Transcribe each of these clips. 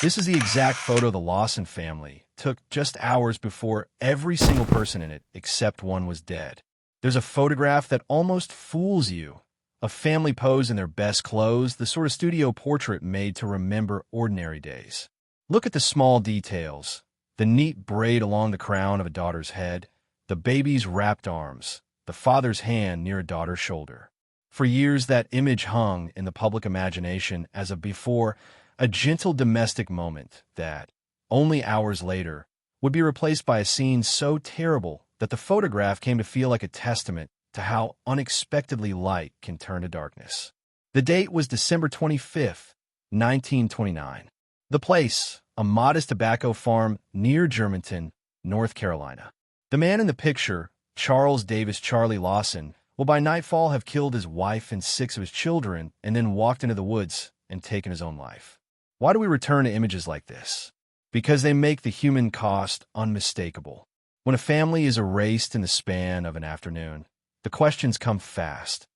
This is the exact photo the Lawson family took just hours before every single person in it except one was dead. There's a photograph that almost fools you. A family pose in their best clothes, the sort of studio portrait made to remember ordinary days. Look at the small details. The neat braid along the crown of a daughter's head, the baby's wrapped arms, the father's hand near a daughter's shoulder. For years, that image hung in the public imagination as a before, a gentle domestic moment that, only hours later, would be replaced by a scene so terrible that the photograph came to feel like a testament to how unexpectedly light can turn to darkness. The date was December 25th, 1929. The place, a modest tobacco farm near Germantown, North Carolina. The man in the picture, Charles Davis Charlie Lawson, will by nightfall have killed his wife and 6 of his children and then walked into the woods and taken his own life. Why do we return to images like this? Because they make the human cost unmistakable. When a family is erased in the span of an afternoon, the questions come fast.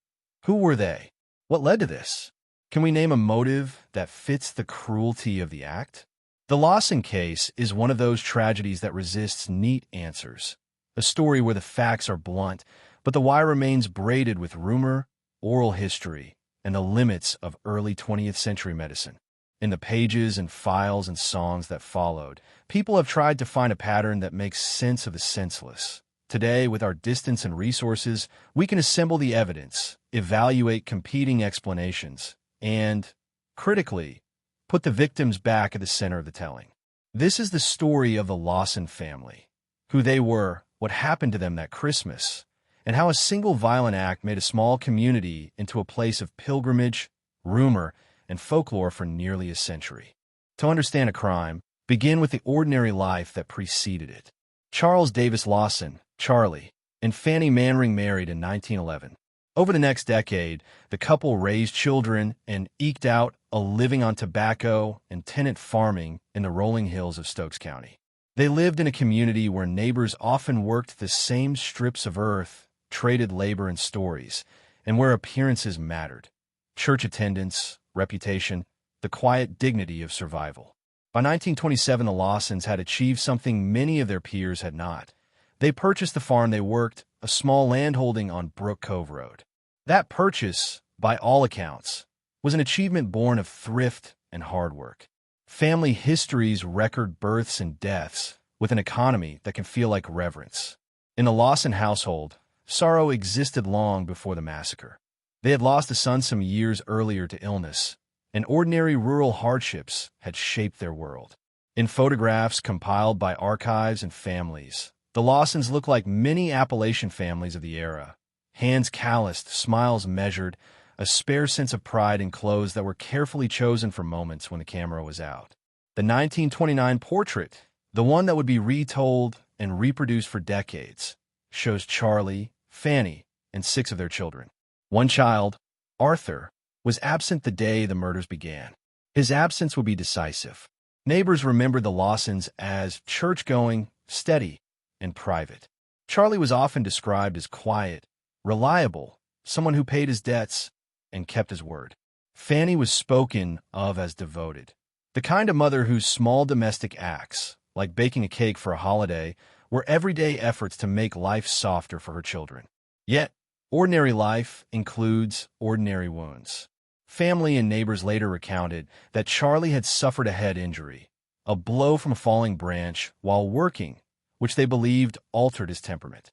Who were they? What led to this? Can we name a motive that fits the cruelty of the act? The Lawson case is one of those tragedies that resists neat answers. A story where the facts are blunt, but the why remains braided with rumor, oral history, and the limits of early 20th century medicine. In the pages and files and songs that followed, people have tried to find a pattern that makes sense of the senseless. Today, with our distance and resources, we can assemble the evidence, evaluate competing explanations, and, critically, put the victims back at the center of the telling. This is the story of the Lawson family, who they were, what happened to them that Christmas, and how a single violent act made a small community into a place of pilgrimage, rumor, and folklore for nearly a century. To understand a crime, begin with the ordinary life that preceded it. Charles Davis Lawson, Charlie, and Fanny Manring married in 1911. Over the next decade, the couple raised children and eked out a living on tobacco and tenant farming in the rolling hills of Stokes County. They lived in a community where neighbors often worked the same strips of earth, traded labor and stories, and where appearances mattered. Church attendance, reputation, the quiet dignity of survival. By 1927, the Lawsons had achieved something many of their peers had not. They purchased the farm they worked, a small landholding on Brook Cove Road. That purchase, by all accounts, was an achievement born of thrift and hard work. Family histories record births and deaths with an economy that can feel like reverence. In the Lawson household, sorrow existed long before the massacre. They had lost a son some years earlier to illness, and ordinary rural hardships had shaped their world. In photographs compiled by archives and families, the Lawsons look like many Appalachian families of the era. Hands calloused, smiles measured, a spare sense of pride in clothes that were carefully chosen for moments when the camera was out. The 1929 portrait, the one that would be retold and reproduced for decades, shows Charlie, Fanny, and 6 of their children. One child, Arthur, was absent the day the murders began. His absence would be decisive. Neighbors remembered the Lawsons as church-going, steady, and private. Charlie was often described as quiet, reliable, someone who paid his debts and kept his word. Fanny was spoken of as devoted, the kind of mother whose small domestic acts, like baking a cake for a holiday, were everyday efforts to make life softer for her children. Yet, ordinary life includes ordinary wounds. Family and neighbors later recounted that Charlie had suffered a head injury, a blow from a falling branch, while working, which they believed altered his temperament.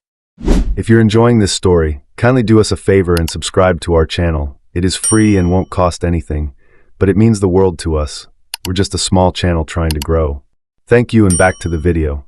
If you're enjoying this story, kindly do us a favor and subscribe to our channel. It is free and won't cost anything, but it means the world to us. We're just a small channel trying to grow. Thank you, and back to the video.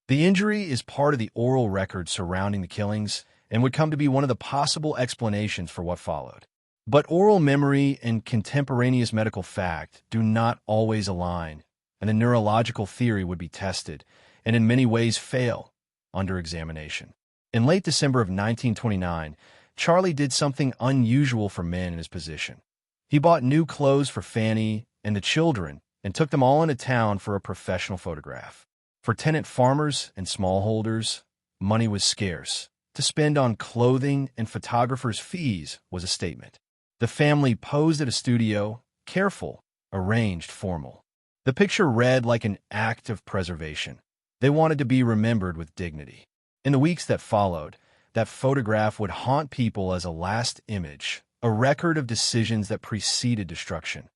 The injury is part of the oral record surrounding the killings and would come to be one of the possible explanations for what followed. But oral memory and contemporaneous medical fact do not always align, and the neurological theory would be tested, and in many ways fail, under examination. In late December of 1929, Charlie did something unusual for men in his position. He bought new clothes for Fanny and the children and took them all into town for a professional photograph. For tenant farmers and smallholders, money was scarce. To spend on clothing and photographers' fees was a statement. The family posed at a studio, careful, arranged, formal. The picture read like an act of preservation. They wanted to be remembered with dignity. In the weeks that followed, that photograph would haunt people as a last image, a record of decisions that preceded destruction.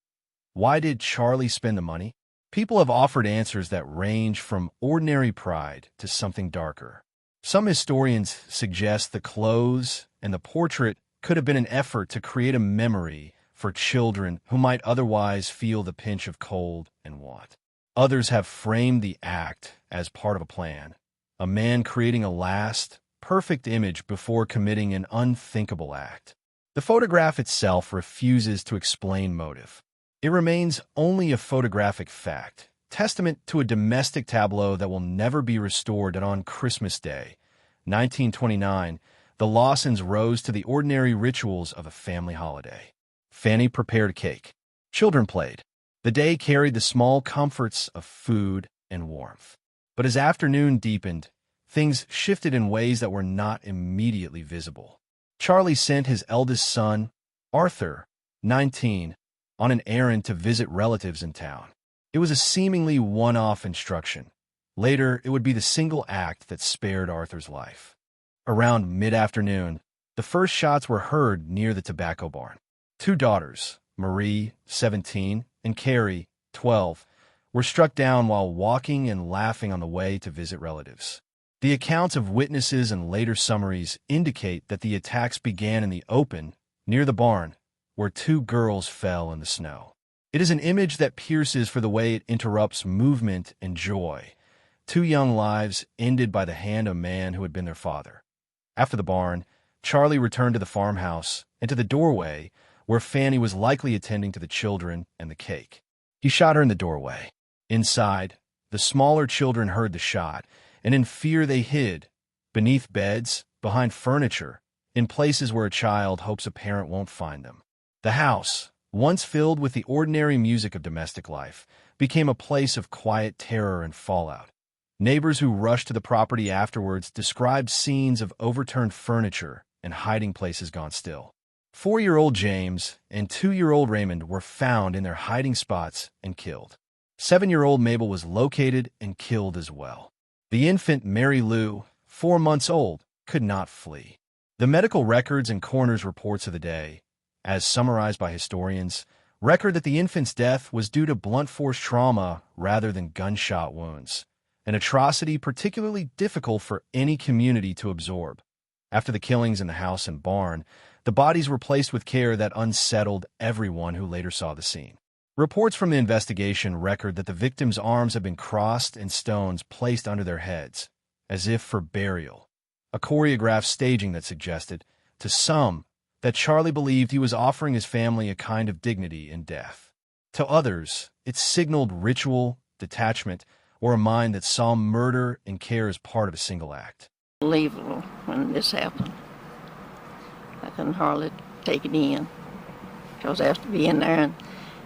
Why did Charlie spend the money? People have offered answers that range from ordinary pride to something darker. Some historians suggest the clothes and the portrait could have been an effort to create a memory for children who might otherwise feel the pinch of cold and want. Others have framed the act as part of a plan, a man creating a last, perfect image before committing an unthinkable act. The photograph itself refuses to explain motive. It remains only a photographic fact, testament to a domestic tableau that will never be restored. And on Christmas Day, 1929, the Lawsons rose to the ordinary rituals of a family holiday. Fanny prepared a cake. Children played. The day carried the small comforts of food and warmth. But as afternoon deepened, things shifted in ways that were not immediately visible. Charlie sent his eldest son, Arthur, 19, on an errand to visit relatives in town. It was a seemingly one-off instruction. Later, it would be the single act that spared Arthur's life. Around mid-afternoon, the first shots were heard near the tobacco barn. Two daughters, Marie, 17, and Carrie, 12, were struck down while walking and laughing on the way to visit relatives. The accounts of witnesses and later summaries indicate that the attacks began in the open, near the barn, where two girls fell in the snow. It is an image that pierces for the way it interrupts movement and joy. Two young lives ended by the hand of a man who had been their father. After the barn, Charlie returned to the farmhouse and to the doorway where Fanny was likely attending to the children and the cake. He shot her in the doorway. Inside, the smaller children heard the shot, and in fear they hid, beneath beds, behind furniture, in places where a child hopes a parent won't find them. The house, once filled with the ordinary music of domestic life, became a place of quiet terror and fallout. Neighbors who rushed to the property afterwards described scenes of overturned furniture and hiding places gone still. 4-year-old James and 2-year-old Raymond were found in their hiding spots and killed. 7-year-old Mabel was located and killed as well. The infant Mary Lou, 4 months old, could not flee. The medical records and coroner's reports of the day, as summarized by historians, record that the infant's death was due to blunt force trauma rather than gunshot wounds, an atrocity particularly difficult for any community to absorb. After the killings in the house and barn, the bodies were placed with care that unsettled everyone who later saw the scene. Reports from the investigation record that the victims' arms had been crossed and stones placed under their heads, as if for burial, a choreographed staging that suggested, to some, that Charlie believed he was offering his family a kind of dignity in death. To others, it signaled ritual, detachment, or a mind that saw murder and care as part of a single act. Unbelievable when this happened. I couldn't hardly take it in, because after being there and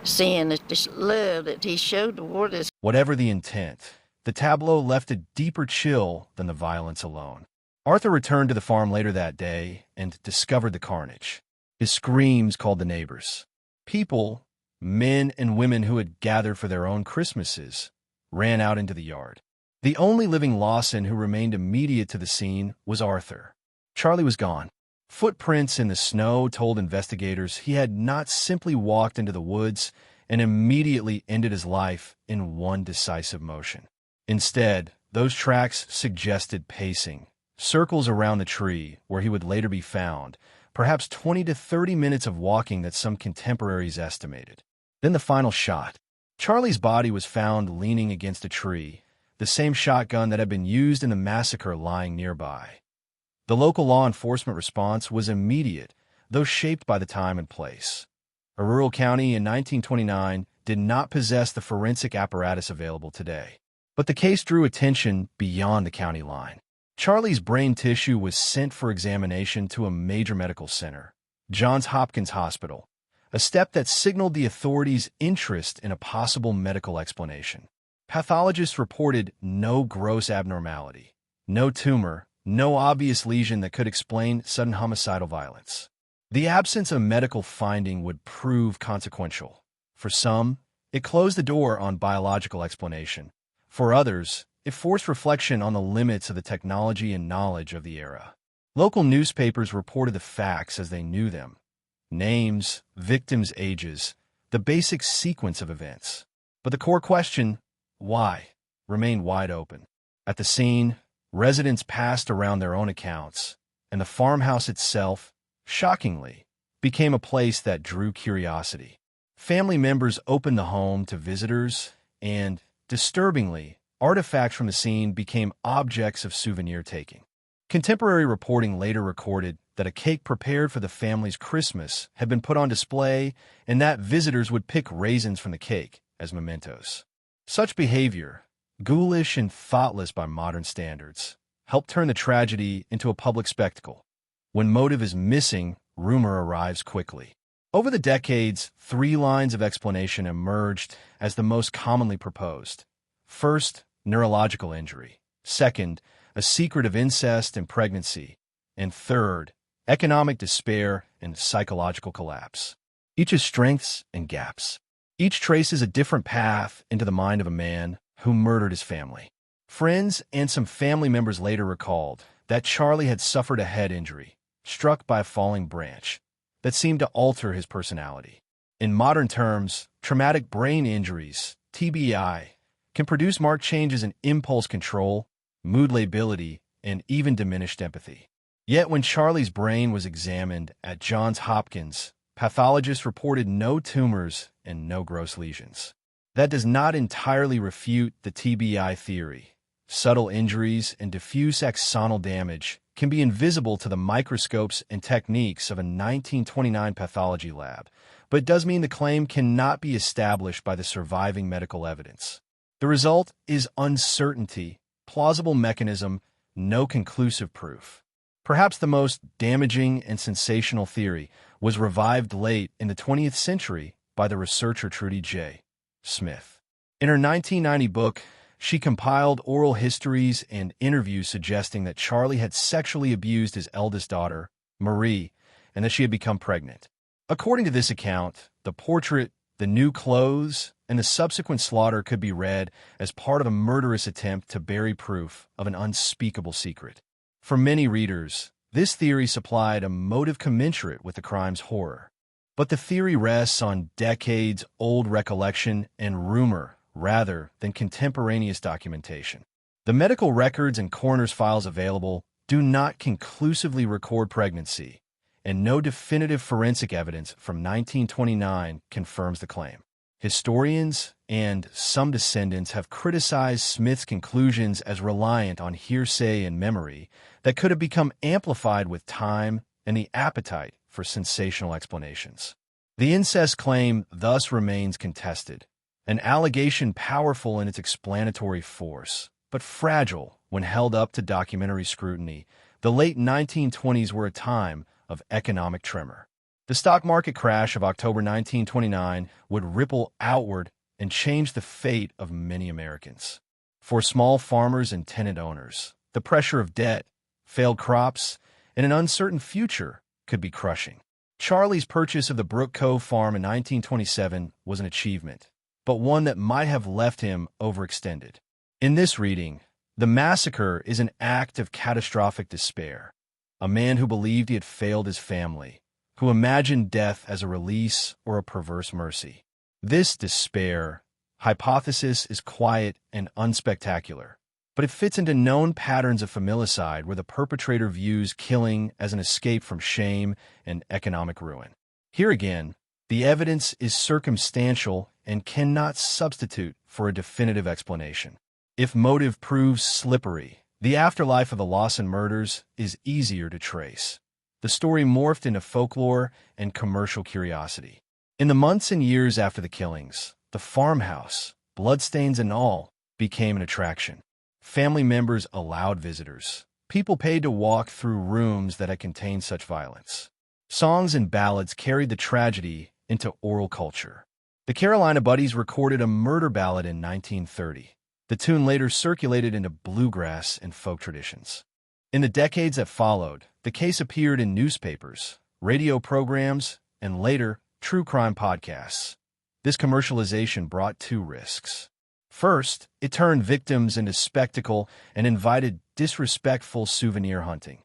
seeing this love that he showed toward us. Whatever the intent, the tableau left a deeper chill than the violence alone. Arthur returned to the farm later that day and discovered the carnage. His screams called the neighbors. People, men and women who had gathered for their own Christmases, ran out into the yard. The only living Lawson who remained immediate to the scene was Arthur. Charlie was gone. Footprints in the snow told investigators he had not simply walked into the woods and immediately ended his life in one decisive motion. Instead, those tracks suggested pacing, circles around the tree where he would later be found, perhaps 20 to 30 minutes of walking that some contemporaries estimated. Then the final shot. Charlie's body was found leaning against a tree, the same shotgun that had been used in the massacre lying nearby. The local law enforcement response was immediate, though shaped by the time and place. A rural county in 1929 did not possess the forensic apparatus available today. But the case drew attention beyond the county line. Charlie's brain tissue was sent for examination to a major medical center, Johns Hopkins Hospital, a step that signaled the authorities' interest in a possible medical explanation. Pathologists reported no gross abnormality, no tumor, no obvious lesion that could explain sudden homicidal violence. The absence of medical finding would prove consequential. For some, It closed the door on biological explanation. For others, it forced reflection on the limits of the technology and knowledge of the era. Local newspapers reported the facts as they knew them. Names, victims' ages, the basic sequence of events. But the core question, why, remained wide open. At the scene, residents passed around their own accounts, and the farmhouse itself, shockingly, became a place that drew curiosity. Family members opened the home to visitors, and, disturbingly, artifacts from the scene became objects of souvenir taking. Contemporary reporting later recorded that a cake prepared for the family's Christmas had been put on display and that visitors would pick raisins from the cake as mementos. Such behavior, ghoulish and thoughtless by modern standards, helped turn the tragedy into a public spectacle. When motive is missing, rumor arrives quickly. Over the decades, 3 lines of explanation emerged as the most commonly proposed. First, neurological injury. Second, a secret of incest and pregnancy. And third, economic despair and psychological collapse. Each has strengths and gaps. Each traces a different path into the mind of a man who murdered his family. Friends and some family members later recalled that Charlie had suffered a head injury, struck by a falling branch, that seemed to alter his personality. In modern terms, traumatic brain injuries, TBI, can produce marked changes in impulse control, mood lability, and even diminished empathy. Yet when Charlie's brain was examined at Johns Hopkins, pathologists reported no tumors and no gross lesions. That does not entirely refute the TBI theory. Subtle injuries and diffuse axonal damage can be invisible to the microscopes and techniques of a 1929 pathology lab, but it does mean the claim cannot be established by the surviving medical evidence. The result is uncertainty, plausible mechanism, no conclusive proof. Perhaps the most damaging and sensational theory was revived late in the 20th century by the researcher Trudy J. Smith. In her 1990 book, she compiled oral histories and interviews suggesting that Charlie had sexually abused his eldest daughter, Marie, and that she had become pregnant. According to this account, the portrait, the new clothes, and the subsequent slaughter could be read as part of a murderous attempt to bury proof of an unspeakable secret. For many readers, this theory supplied a motive commensurate with the crime's horror. But the theory rests on decades-old recollection and rumor rather than contemporaneous documentation. The medical records and coroner's files available do not conclusively record pregnancy, and no definitive forensic evidence from 1929 confirms the claim. Historians and some descendants have criticized Smith's conclusions as reliant on hearsay and memory that could have become amplified with time and the appetite for sensational explanations. The incest claim thus remains contested, an allegation powerful in its explanatory force, but fragile when held up to documentary scrutiny. The late 1920s were a time of economic tremor. The stock market crash of October 1929 would ripple outward and change the fate of many Americans. For small farmers and tenant owners, the pressure of debt, failed crops, and an uncertain future could be crushing. Charlie's purchase of the Brook Cove farm in 1927 was an achievement, but one that might have left him overextended. In this reading, the massacre is an act of catastrophic despair. A man who believed he had failed his family, who imagined death as a release or a perverse mercy. This despair hypothesis is quiet and unspectacular, but it fits into known patterns of familicide where the perpetrator views killing as an escape from shame and economic ruin. Here again, the evidence is circumstantial and cannot substitute for a definitive explanation. If motive proves slippery, the afterlife of the Lawson murders is easier to trace. The story morphed into folklore and commercial curiosity. In the months and years after the killings, the farmhouse, bloodstains and all, became an attraction. Family members allowed visitors. People paid to walk through rooms that had contained such violence. Songs and ballads carried the tragedy into oral culture. The Carolina Buddies recorded a murder ballad in 1930. The tune later circulated into bluegrass and folk traditions. In the decades that followed, the case appeared in newspapers, radio programs, and later, true crime podcasts. This commercialization brought two risks. First, it turned victims into spectacle and invited disrespectful souvenir hunting.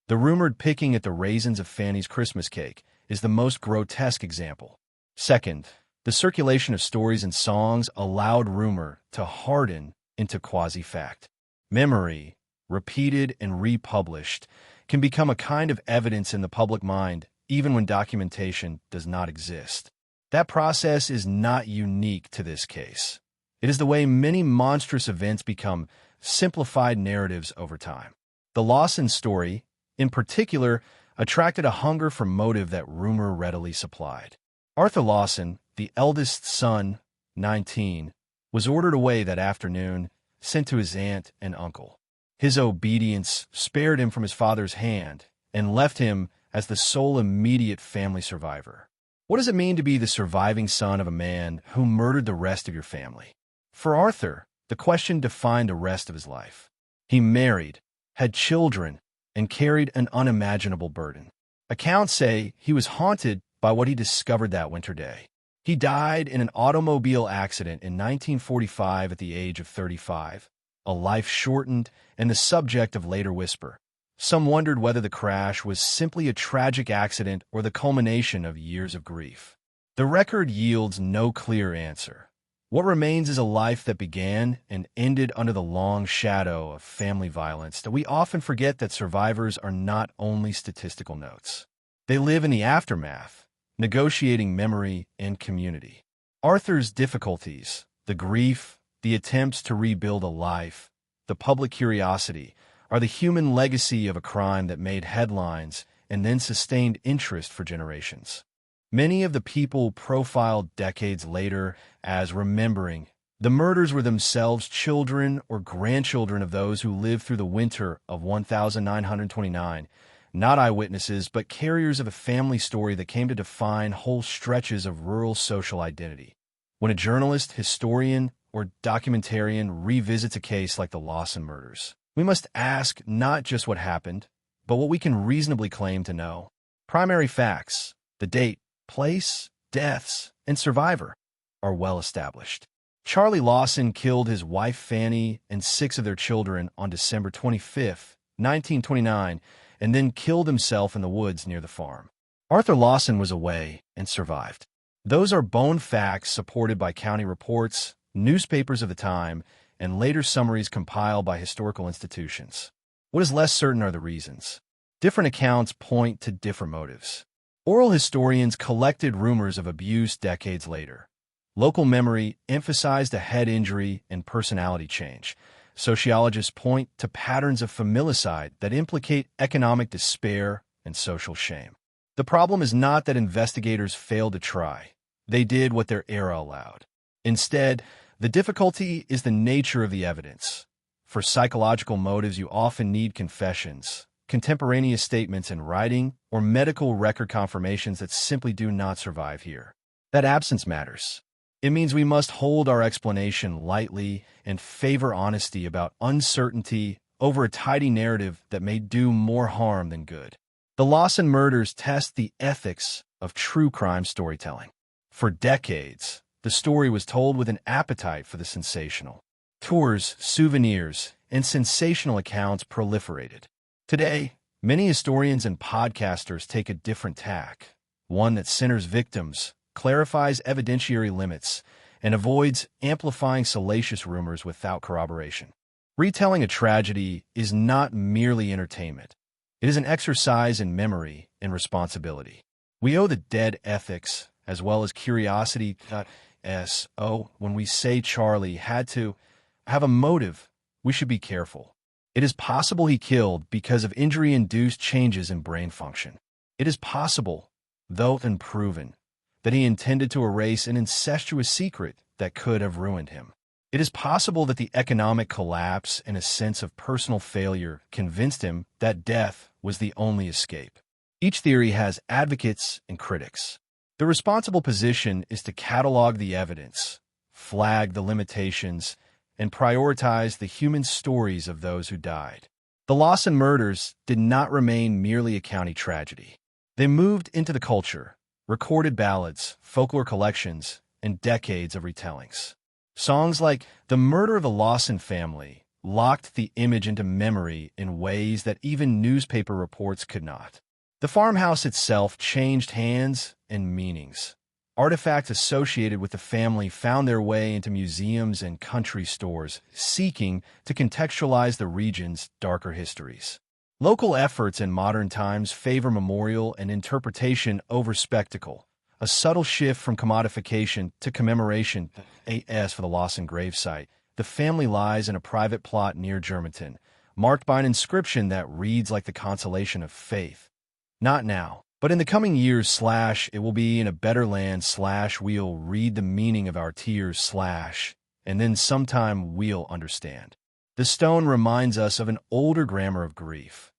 The rumored picking at the raisins of Fanny's Christmas cake is the most grotesque example. Second, the circulation of stories and songs allowed rumor to harden into quasi-fact. Memory, repeated and republished, can become a kind of evidence in the public mind even when documentation does not exist. That process is not unique to this case. It is the way many monstrous events become simplified narratives over time. The Lawson story, in particular, attracted a hunger for motive that rumor readily supplied. Arthur Lawson, the eldest son, 19, was ordered away that afternoon, sent to his aunt and uncle. His obedience spared him from his father's hand and left him as the sole immediate family survivor. What does it mean to be the surviving son of a man who murdered the rest of your family? For Arthur, the question defined the rest of his life. He married, had children, and carried an unimaginable burden. Accounts say he was haunted by what he discovered that winter day. He died in an automobile accident in 1945 at the age of 35, a life shortened and the subject of later whisper. Some wondered whether the crash was simply a tragic accident or the culmination of years of grief. The record yields no clear answer. What remains is a life that began and ended under the long shadow of family violence that we often forget that survivors are not only statistical notes. They live in the aftermath, negotiating memory and community. Arthur's difficulties, the grief, the attempts to rebuild a life, the public curiosity, are the human legacy of a crime that made headlines and then sustained interest for generations. Many of the people profiled decades later as remembering the murders were themselves children or grandchildren of those who lived through the winter of 1929, not eyewitnesses, but carriers of a family story that came to define whole stretches of rural social identity. When a journalist, historian, or documentarian revisits a case like the Lawson murders, we must ask not just what happened, but what we can reasonably claim to know. Primary facts, the date, place, deaths, and survivor, are well established. Charlie Lawson killed his wife Fanny and 6 of their children on December 25, 1929, and then killed himself in the woods near the farm. Arthur Lawson was away and survived. Those are bone facts supported by county reports, newspapers of the time, and later summaries compiled by historical institutions. What is less certain are the reasons. Different accounts point to different motives. Oral historians collected rumors of abuse decades later. Local memory emphasized a head injury and personality change. Sociologists point to patterns of familicide that implicate economic despair and social shame. The problem is not that investigators failed to try. They did what their era allowed. Instead, the difficulty is the nature of the evidence. For psychological motives, you often need confessions, contemporaneous statements in writing, or medical record confirmations that simply do not survive here. That absence matters. It means we must hold our explanation lightly and favor honesty about uncertainty over a tidy narrative that may do more harm than good. The Lawson murders test the ethics of true crime storytelling. For decades, the story was told with an appetite for the sensational. Tours, souvenirs, and sensational accounts proliferated. Today, many historians and podcasters take a different tack, one that centers victims, clarifies evidentiary limits, and avoids amplifying salacious rumors without corroboration. Retelling a tragedy is not merely entertainment. It is an exercise in memory and responsibility. We owe the dead ethics as well as curiosity. When we say Charlie had to have a motive, we should be careful. It is possible he killed because of injury-induced changes in brain function. It is possible, though unproven, that he intended to erase an incestuous secret that could have ruined him. It is possible that the economic collapse and a sense of personal failure convinced him that death was the only escape. Each theory has advocates and critics. The responsible position is to catalog the evidence, flag the limitations, and prioritize the human stories of those who died. The Lawson murders did not remain merely a county tragedy. They moved into the culture, recorded ballads, folklore collections, and decades of retellings. Songs like The Murder of the Lawson Family locked the image into memory in ways that even newspaper reports could not. The farmhouse itself changed hands and meanings. Artifacts associated with the family found their way into museums and country stores, seeking to contextualize the region's darker histories. Local efforts in modern times favor memorial and interpretation over spectacle, a subtle shift from commodification to commemoration. As for the Lawson gravesite, the family lies in a private plot near Germantown, marked by an inscription that reads like the consolation of faith. Not now, but in the coming years, it will be in a better land, we'll read the meaning of our tears, and then sometime we'll understand. The stone reminds us of an older grammar of grief,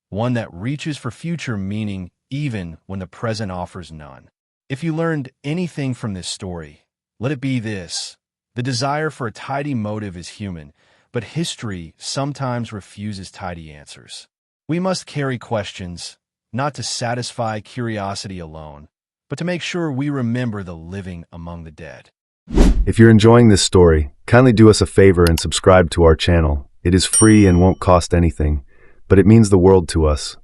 one that reaches for future meaning even when the present offers none. If you learned anything from this story, let it be this. The desire for a tidy motive is human, but history sometimes refuses tidy answers. We must carry questions, not to satisfy curiosity alone, but to make sure we remember the living among the dead. If you're enjoying this story, kindly do us a favor and subscribe to our channel. It is free and won't cost anything, but it means the world to us.